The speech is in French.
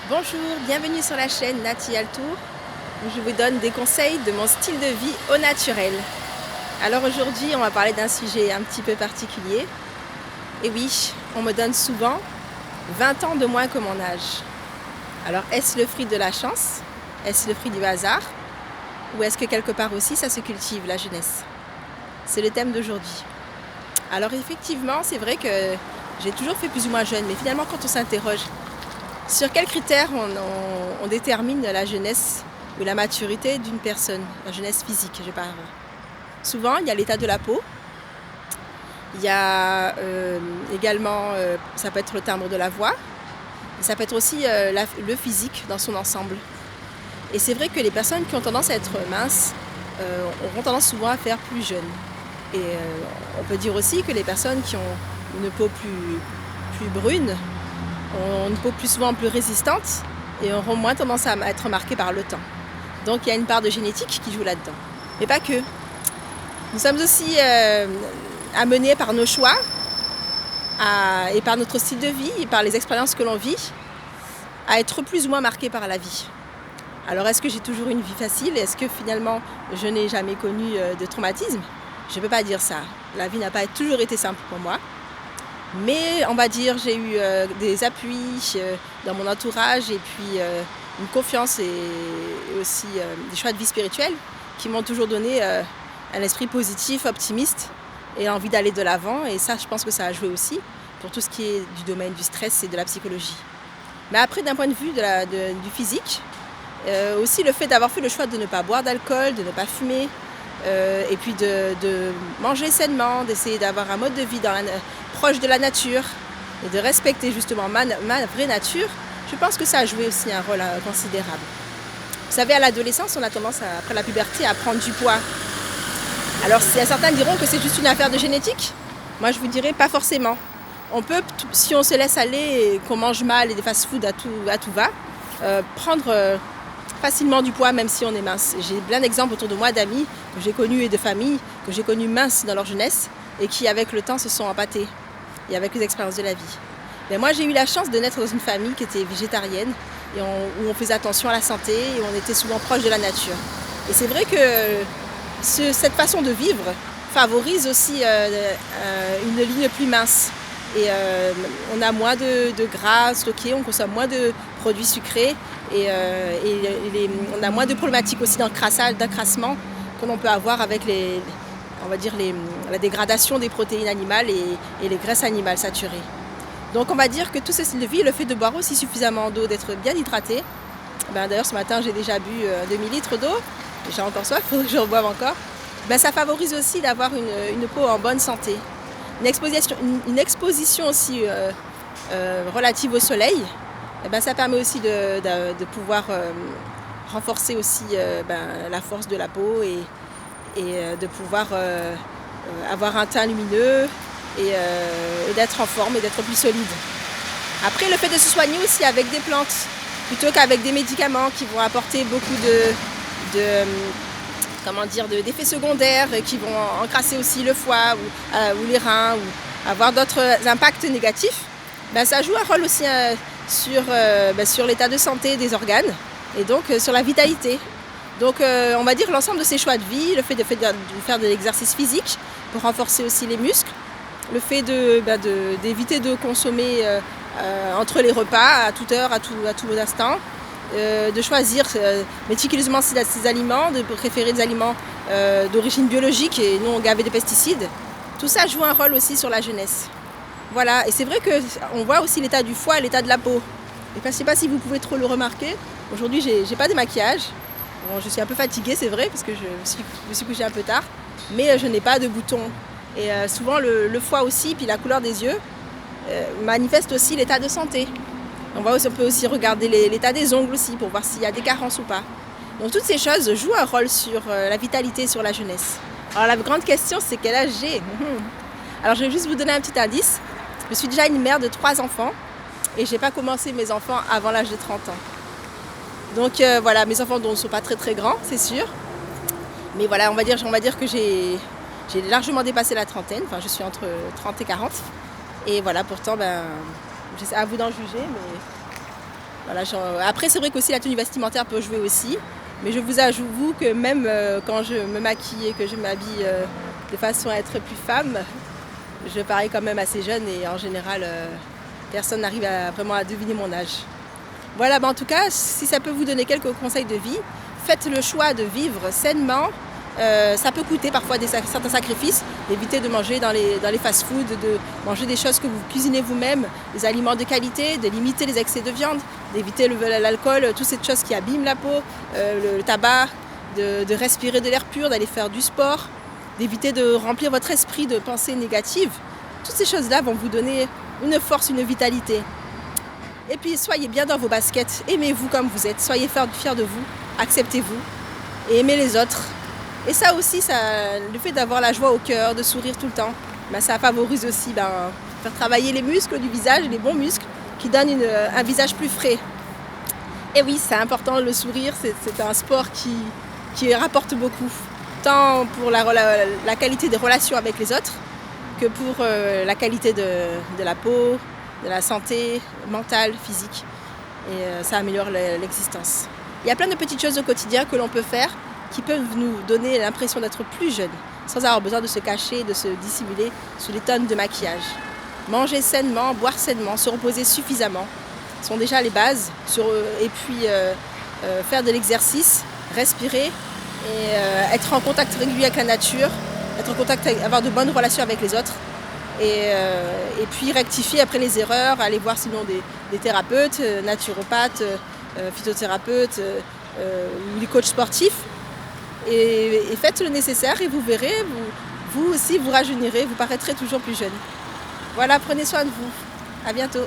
Bonjour, bienvenue sur la chaîne Nati Altour où je vous donne des conseils de mon style de vie au naturel. Alors aujourd'hui, on va parler d'un sujet un petit peu particulier. Et oui, on me donne souvent 20 ans de moins que mon âge. Alors est-ce le fruit de la chance? Est-ce le fruit du hasard? Ou est-ce que quelque part aussi ça se cultive, la jeunesse? C'est le thème d'aujourd'hui. Alors effectivement, c'est vrai que j'ai toujours fait plus ou moins jeune, mais finalement quand on s'interroge, sur quels critères on détermine la jeunesse ou la maturité d'une personne, la jeunesse physique, je parle. Souvent, il y a l'état de la peau, il y a également, ça peut être le timbre de la voix, et ça peut être aussi le physique dans son ensemble. Et c'est vrai que les personnes qui ont tendance à être minces auront tendance souvent à faire plus jeune. Et on peut dire aussi que les personnes qui ont une peau plus brune ont une peau plus souvent plus résistante et auront moins tendance à être marquées par le temps. Donc il y a une part de génétique qui joue là-dedans. Mais pas que. Nous sommes aussi amenés par nos choix et par notre style de vie et par les expériences que l'on vit à être plus ou moins marqués par la vie. Alors est-ce que j'ai toujours une vie facile? Est-ce que finalement je n'ai jamais connu de traumatisme? Je ne peux pas dire ça. La vie n'a pas toujours été simple pour moi. Mais on va dire j'ai eu des appuis dans mon entourage et puis une confiance et aussi des choix de vie spirituelle qui m'ont toujours donné un esprit positif, optimiste et envie d'aller de l'avant. Et ça, je pense que ça a joué aussi pour tout ce qui est du domaine du stress et de la psychologie. Mais après, d'un point de vue du physique, aussi le fait d'avoir fait le choix de ne pas boire d'alcool, de ne pas fumer, et puis de manger sainement, d'essayer d'avoir un mode de vie proche de la nature et de respecter justement ma vraie nature, je pense que ça a joué aussi un rôle considérable. Vous savez, à l'adolescence, on a tendance, après la puberté, à prendre du poids. Alors certains diront que c'est juste une affaire de génétique. Moi, je vous dirais pas forcément. On peut, si on se laisse aller et qu'on mange mal et des fast-food à tout va, prendre facilement du poids même si on est mince. J'ai plein d'exemples autour de moi d'amis que j'ai connus et de familles que j'ai connues minces dans leur jeunesse et qui avec le temps se sont empâtés et avec les expériences de la vie. Mais moi j'ai eu la chance de naître dans une famille qui était végétarienne et où on faisait attention à la santé et on était souvent proche de la nature. Et c'est vrai que cette façon de vivre favorise aussi une ligne plus mince. Et on a moins de gras stockés, on consomme moins de produits sucrés et on a moins de problématiques aussi d'encrassement que l'on peut avoir avec la dégradation des protéines animales et les graisses animales saturées. Donc on va dire que tout ce style de vie, le fait de boire aussi suffisamment d'eau, d'être bien hydraté, d'ailleurs ce matin j'ai déjà bu 2 000 litres d'eau, j'ai encore soif, il faudrait que je reboive encore, ça favorise aussi d'avoir une peau en bonne santé. Une exposition aussi relative au soleil, ça permet aussi de pouvoir renforcer aussi la force de la peau et de pouvoir avoir un teint lumineux et d'être en forme et d'être plus solide. Après, le fait de se soigner aussi avec des plantes plutôt qu'avec des médicaments qui vont apporter beaucoup d'effets secondaires qui vont encrasser aussi le foie ou les reins ou avoir d'autres impacts négatifs, ça joue un rôle aussi sur l'état de santé des organes et donc sur la vitalité. Donc on va dire l'ensemble de ces choix de vie, le fait de faire de l'exercice physique pour renforcer aussi les muscles, le fait d'éviter de consommer entre les repas à toute heure, à tout instant, de choisir méticuleusement ses aliments, de préférer des aliments d'origine biologique et non gavés de pesticides. Tout ça joue un rôle aussi sur la jeunesse. Voilà, et c'est vrai qu'on voit aussi l'état du foie et l'état de la peau. Et je ne sais pas si vous pouvez trop le remarquer. Aujourd'hui, j'ai pas de maquillage. Bon, je suis un peu fatiguée, c'est vrai, parce que je me suis couchée un peu tard. Mais je n'ai pas de boutons. Et souvent, le foie aussi, puis la couleur des yeux, manifeste aussi l'état de santé. On peut aussi regarder l'état des ongles aussi pour voir s'il y a des carences ou pas. Donc toutes ces choses jouent un rôle sur la vitalité, sur la jeunesse. Alors la grande question, c'est quel âge j'ai? Alors je vais juste vous donner un petit indice. Je suis déjà une mère de 3 enfants et je n'ai pas commencé mes enfants avant l'âge de 30 ans. Donc voilà, mes enfants ne sont pas très très grands, c'est sûr. Mais voilà, on va dire que j'ai largement dépassé la trentaine. Enfin, je suis entre 30 et 40. Et voilà, pourtant, c'est à vous d'en juger. Mais Voilà, après, c'est vrai qu'aussi la tenue vestimentaire peut jouer aussi. Mais je vous avoue que même quand je me maquille et que je m'habille de façon à être plus femme, je parais quand même assez jeune et en général, personne n'arrive vraiment à deviner mon âge. Voilà, en tout cas, si ça peut vous donner quelques conseils de vie, faites le choix de vivre sainement. Ça peut coûter parfois certains sacrifices, d'éviter de manger dans les fast-foods, de manger des choses que vous cuisinez vous-même, des aliments de qualité, de limiter les excès de viande, d'éviter l'alcool, toutes ces choses qui abîment la peau, le tabac, de respirer de l'air pur, d'aller faire du sport, d'éviter de remplir votre esprit de pensées négatives. Toutes ces choses-là vont vous donner une force, une vitalité. Et puis soyez bien dans vos baskets, aimez-vous comme vous êtes, soyez fiers de vous, acceptez-vous et aimez les autres. Et ça aussi, le fait d'avoir la joie au cœur, de sourire tout le temps, ça favorise aussi faire travailler les muscles du visage, les bons muscles, qui donnent un visage plus frais. Et oui, c'est important, le sourire, c'est un sport qui rapporte beaucoup, tant pour la qualité des relations avec les autres, que pour la qualité de la peau, de la santé mentale, physique. Et ça améliore l'existence. Il y a plein de petites choses au quotidien que l'on peut faire qui peuvent nous donner l'impression d'être plus jeunes, sans avoir besoin de se cacher, de se dissimuler sous des tonnes de maquillage. Manger sainement, boire sainement, se reposer suffisamment sont déjà les bases. Et puis faire de l'exercice, respirer et être en contact régulier avec la nature, avoir de bonnes relations avec les autres. Et puis rectifier après les erreurs, aller voir sinon des thérapeutes, naturopathes, phytothérapeutes ou des coachs sportifs. Et faites le nécessaire et vous verrez, vous aussi vous rajeunirez, vous paraîtrez toujours plus jeune. Voilà, prenez soin de vous. À bientôt.